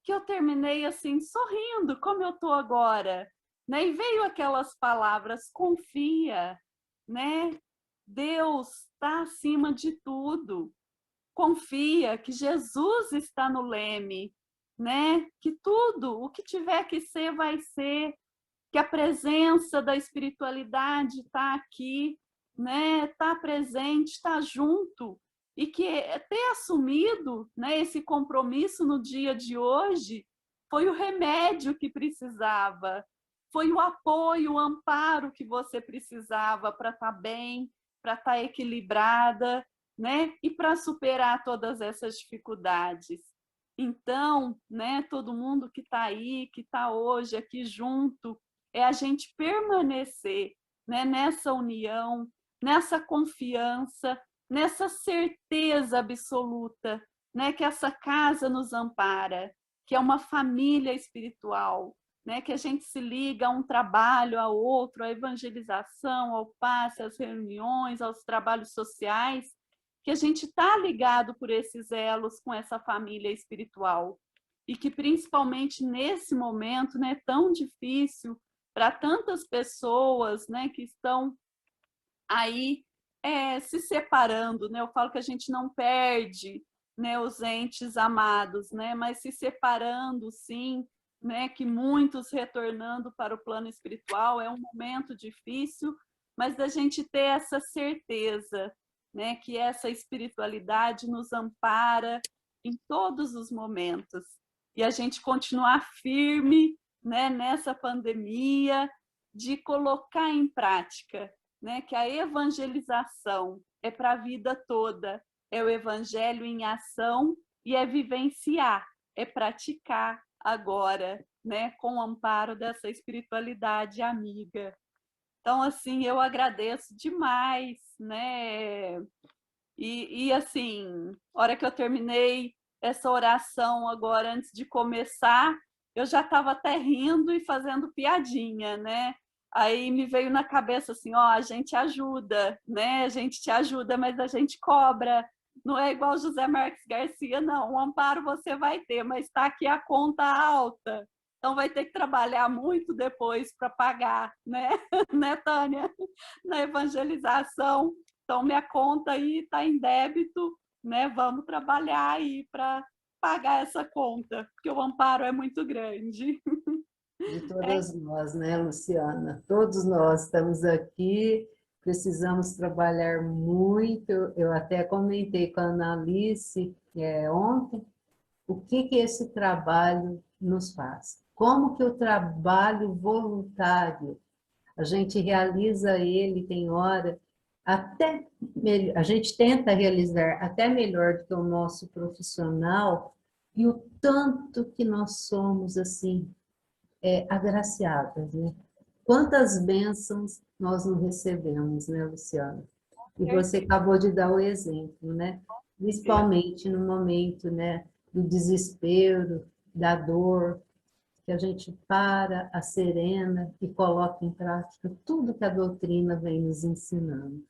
que eu terminei assim, sorrindo, como eu estou agora, né? E veio aquelas palavras, confia, né? Deus está acima de tudo. Confia que Jesus está no leme, né? Que tudo, o que tiver que ser, vai ser. Que a presença da espiritualidade está aqui, né? Está presente, está junto. E que ter assumido, né, esse compromisso no dia de hoje foi o remédio que precisava, foi o apoio, o amparo que você precisava para estar bem, para estar equilibrada, né? E para superar todas essas dificuldades. Então, né, todo mundo que está aí, que está hoje aqui junto, é a gente permanecer, né, nessa união, nessa confiança, nessa certeza absoluta, né, que essa casa nos ampara, que é uma família espiritual, né, que a gente se liga a um trabalho, a outro, à evangelização, ao passe, às reuniões, aos trabalhos sociais, que a gente está ligado por esses elos com essa família espiritual. E que, principalmente nesse momento, né, tão difícil para tantas pessoas, né, que estão aí se separando, né? Eu falo que a gente não perde, né, os entes amados, né, mas se separando, sim, né, que muitos retornando para o plano espiritual. É um momento difícil, mas da gente ter essa certeza, né, que essa espiritualidade nos ampara em todos os momentos. E a gente continuar firme, né, nessa pandemia, de colocar em prática, né, que a evangelização é para a vida toda, é o evangelho em ação e é vivenciar, é praticar agora, né, com o amparo dessa espiritualidade amiga. Então, assim, eu agradeço demais, né? Assim, a hora que eu terminei essa oração agora, antes de começar, eu já estava até rindo e fazendo piadinha, né? Aí me veio na cabeça assim, ó, a gente ajuda, né? A gente te ajuda, mas a gente cobra. Não é igual José Marques Garcia, não. O amparo você vai ter, mas está aqui a conta alta. Então vai ter que trabalhar muito depois para pagar, né? Né, Tânia? Na evangelização. Então, minha conta aí está em débito, né? Vamos trabalhar aí para pagar essa conta, porque o amparo é muito grande. De todas nós, né, Luciana? Todos nós estamos aqui, precisamos trabalhar muito. Eu até comentei com a Analice ontem o que esse trabalho nos faz. Como que o trabalho voluntário, a gente realiza ele, tem hora, até a gente tenta realizar até melhor do que o nosso profissional, e o tanto que nós somos assim agraciadas, né? Quantas bênçãos nós não recebemos, né, Luciana? E você acabou de dar o exemplo, né? Principalmente no momento, né, do desespero, da dor, que a gente para, a serena e coloca em prática tudo que a doutrina vem nos ensinando.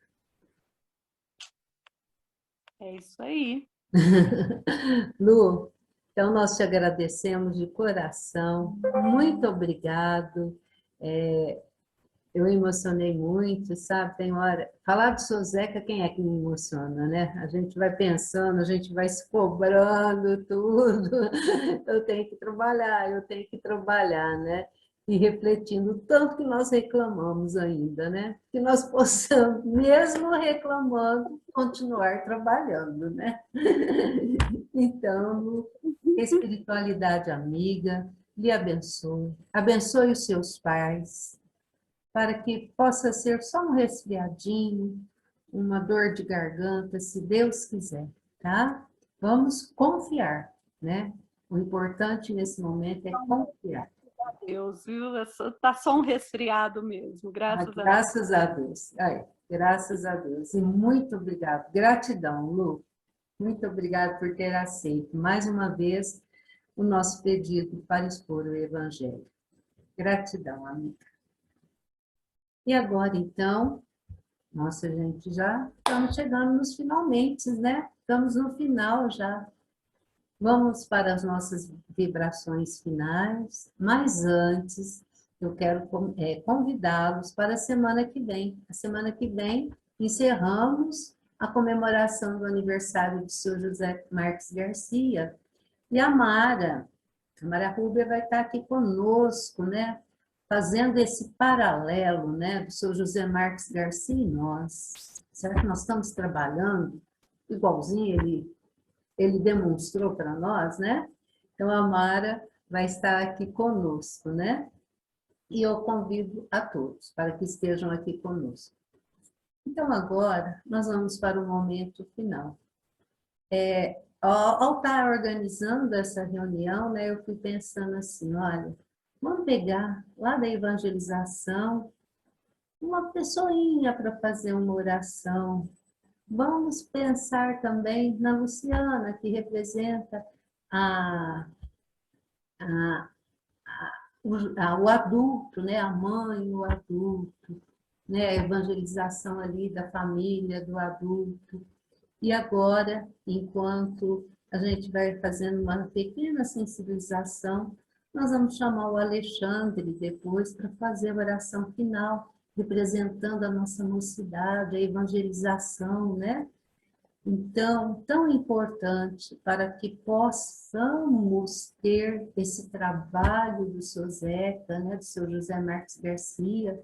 É isso aí. Lu, então nós te agradecemos de coração, muito obrigado. Eu emocionei muito, sabe? Tem hora. Falar de seu Zeca, quem é que me emociona, né? A gente vai pensando, a gente vai se cobrando tudo. Eu tenho que trabalhar, né? E refletindo o tanto que nós reclamamos ainda, né? Que nós possamos, mesmo reclamando, continuar trabalhando, né? Então, espiritualidade amiga, lhe abençoe. Abençoe os seus pais, para que possa ser só um resfriadinho, uma dor de garganta, se Deus quiser, tá? Vamos confiar, né? O importante nesse momento é confiar. Deus, viu? Tá só um resfriado mesmo, graças a Deus. Graças a Deus. Graças a Deus. E muito obrigado. Gratidão, Lu. Muito obrigada por ter aceito mais uma vez o nosso pedido para expor o Evangelho. Gratidão, amiga. E agora, então, nossa, gente, já estamos chegando nos finalmente, né? Estamos no final já. Vamos para as nossas vibrações finais, mas antes eu quero convidá-los para a semana que vem. A semana que vem encerramos a comemoração do aniversário de seu José Marques Garcia. E a Mara Rubia vai estar aqui conosco, né? Fazendo esse paralelo, né, do seu José Marques Garcia e nós. Será que nós estamos trabalhando igualzinho ele demonstrou para nós, né? Então, a Mara vai estar aqui conosco, né? E eu convido a todos para que estejam aqui conosco. Então, agora, nós vamos para o momento final. Ao estar organizando essa reunião, né, eu fui pensando assim, olha, vamos pegar lá da evangelização uma pessoinha para fazer uma oração. Vamos pensar também na Luciana, que representa a o adulto, né? A mãe, o adulto, né? A evangelização ali da família, do adulto. E agora, enquanto a gente vai fazendo uma pequena sensibilização, nós vamos chamar o Alexandre depois para fazer a oração final, representando a nossa mocidade, a evangelização, né? Então, tão importante para que possamos ter esse trabalho do seu Zeca, né, do seu José Marques Garcia,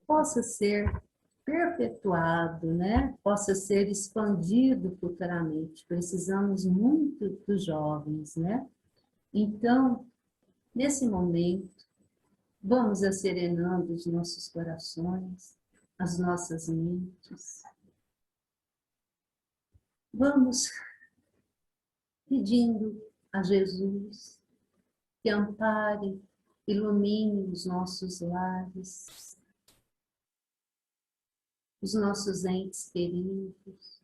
possa ser perpetuado, né? Possa ser expandido futuramente. Precisamos muito dos jovens, né? Então, nesse momento, vamos acerenando os nossos corações, as nossas mentes. Vamos pedindo a Jesus que ampare, ilumine os nossos lares, os nossos entes queridos.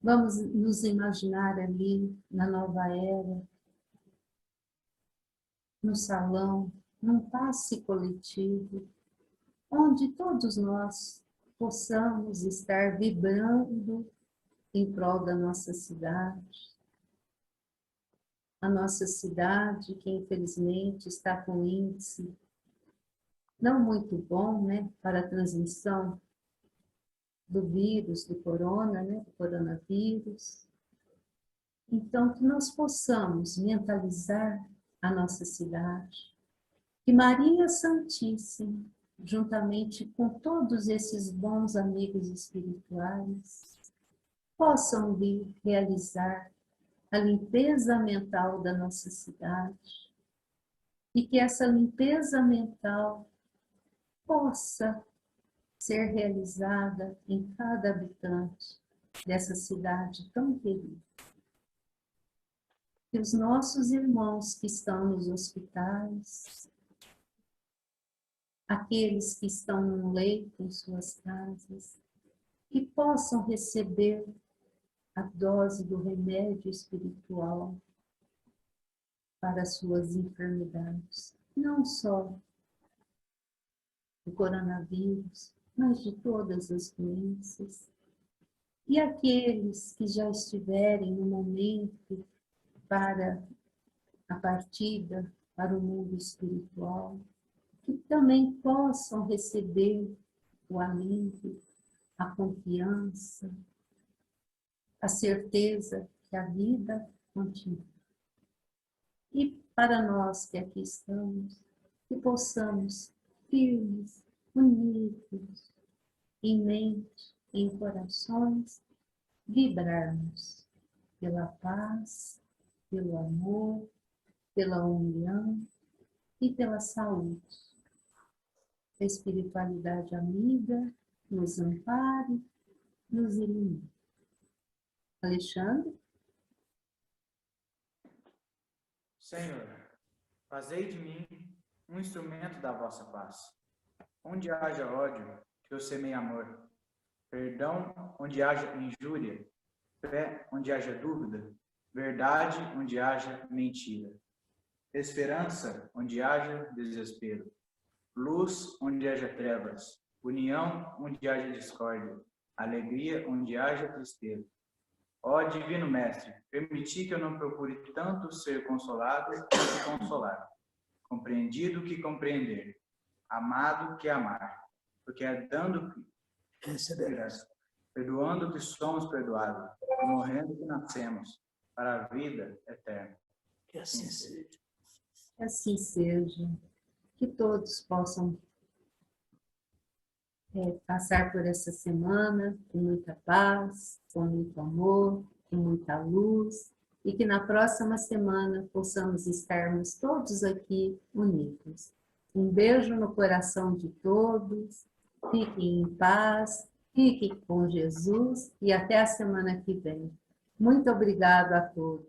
Vamos nos imaginar ali na nova era, no salão, num passe coletivo, onde todos nós possamos estar vibrando em prol da nossa cidade. A nossa cidade, que infelizmente está com índice não muito bom, né, para a transmissão do vírus, do corona, né, do coronavírus. Então, que nós possamos mentalizar a nossa cidade, que Maria Santíssima, juntamente com todos esses bons amigos espirituais, possam vir realizar a limpeza mental da nossa cidade e que essa limpeza mental possa ser realizada em cada habitante dessa cidade tão querida. Que os nossos irmãos que estão nos hospitais, aqueles que estão no leito em suas casas, que possam receber a dose do remédio espiritual para as suas enfermidades, não só do coronavírus, mas de todas as doenças. E aqueles que já estiverem no momento para a partida para o mundo espiritual, que também possam receber o alívio, a confiança, a certeza que a vida continua. E para nós que aqui estamos, que possamos, firmes, unidos, em mente, em corações, vibrarmos pela paz, pelo amor, pela união e pela saúde. A espiritualidade amiga nos ampare, nos ilumine. Alexandre? Senhor, fazei de mim um instrumento da vossa paz. Onde haja ódio, que eu semeie amor. Perdão onde haja injúria. Fé onde haja dúvida. Verdade onde haja mentira. Esperança onde haja desespero. Luz onde haja trevas. União onde haja discórdia. Alegria onde haja tristeza. Ó Divino Mestre, permiti que eu não procure tanto ser consolado que consolar, compreendido que compreender, amado que amar, porque é dando que receberás, perdoando que somos perdoados, e morrendo que nascemos, para a vida eterna. Que assim seja. Que assim seja. Que todos possam passar por essa semana com muita paz, com muito amor, com muita luz, e que na próxima semana possamos estarmos todos aqui unidos. Um beijo no coração de todos, fiquem em paz, fiquem com Jesus e até a semana que vem. Muito obrigada a todos.